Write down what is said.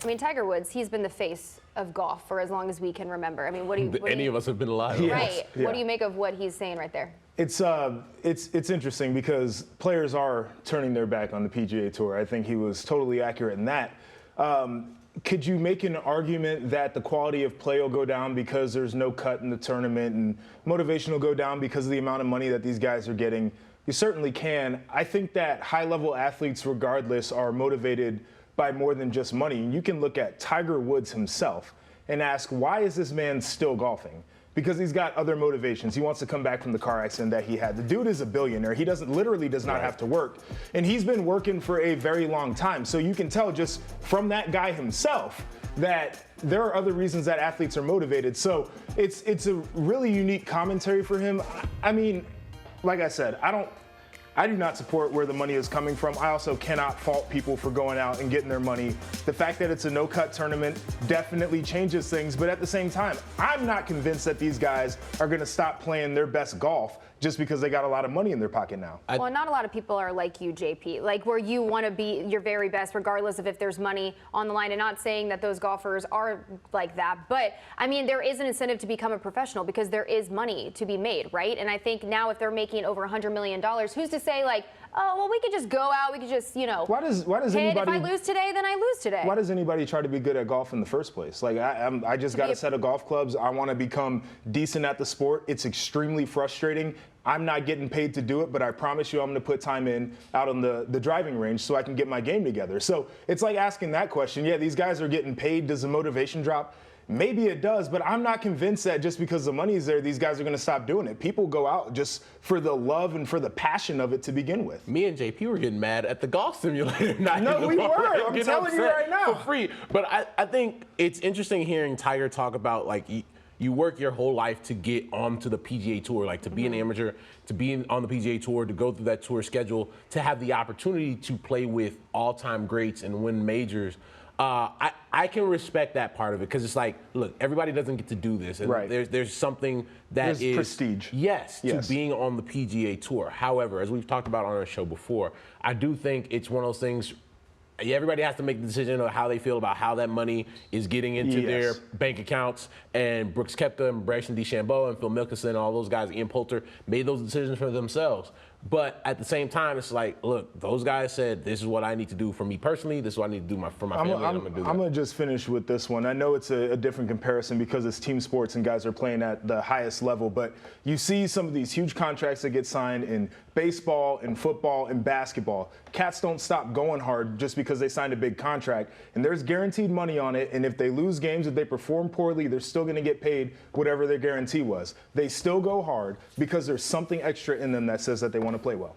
I mean, Tiger Woods, he's been the face of golf for as long as we can remember. I mean, what do you... Any of us have been alive. Right. Yeah. What do you make of what he's saying right there? It's interesting because players are turning their back on the PGA Tour. I think he was totally accurate in that. Could you make an argument that the quality of play will go down because there's no cut in the tournament, and motivation will go down because of the amount of money that these guys are getting? You certainly can. I think that high-level athletes, regardless, are motivated by more than just money. And you can look at Tiger Woods himself and ask, why is this man still golfing? Because he's got other motivations. He wants to come back from the car accident that he had. The dude is a billionaire. He literally does not have to work. And he's been working for a very long time. So you can tell just from that guy himself that there are other reasons that athletes are motivated. So it's a really unique commentary for him. I mean, like I said, I do not support where the money is coming from. I also cannot fault people for going out and getting their money. The fact that it's a no-cut tournament definitely changes things, but at the same time, I'm not convinced that these guys are going to stop playing their best golf just because they got a lot of money in their pocket now. Well, not a lot of people are like you, JP, like where you want to be your very best regardless of if there's money on the line, and not saying that those golfers are like that. But, I mean, there is an incentive to become a professional because there is money to be made, right? And I think now if they're making over $100 million, who's to say, like, oh, well, we could just go out, we could just, you know, why does anybody, if I lose today, then I lose today. Why does anybody try to be good at golf in the first place? Like, I just got a set of golf clubs. I want to become decent at the sport. It's extremely frustrating. I'm not getting paid to do it, but I promise you I'm going to put time in out on the driving range so I can get my game together. So it's like asking that question. Yeah, these guys are getting paid. Does the motivation drop? Maybe it does, but I'm not convinced that just because the money is there, these guys are going to stop doing it. People go out just for the love and for the passion of it to begin with. Me and JP were getting mad at the golf simulator. No, we were. I'm telling you right now. For free. But I think it's interesting hearing Tiger talk about, like, you work your whole life to get onto the PGA Tour, like to be an amateur, to be on the PGA Tour, to go through that tour schedule, to have the opportunity to play with all-time greats and win majors. I can respect that part of it because it's like, look, everybody doesn't get to do this. And right. There's something that there's prestige. Yes, to being on the PGA Tour. However, as we've talked about on our show before, I do think it's one of those things. Everybody has to make the decision of how they feel about how that money is getting into their bank accounts. And Brooks Koepka and Bryson DeChambeau and Phil Mickelson and all those guys, Ian Poulter, made those decisions for themselves. But at the same time, it's like, look, those guys said, this is what I need to do for me personally. This is what I need to do for my family. I'm going to just finish with this one. I know it's a different comparison because it's team sports and guys are playing at the highest level. But you see some of these huge contracts that get signed in baseball, in football, and basketball. Cats don't stop going hard just because they signed a big contract. And there's guaranteed money on it. And if they lose games, if they perform poorly, they're still going to get paid whatever their guarantee was. They still go hard because there's something extra in them that says that they want to play well.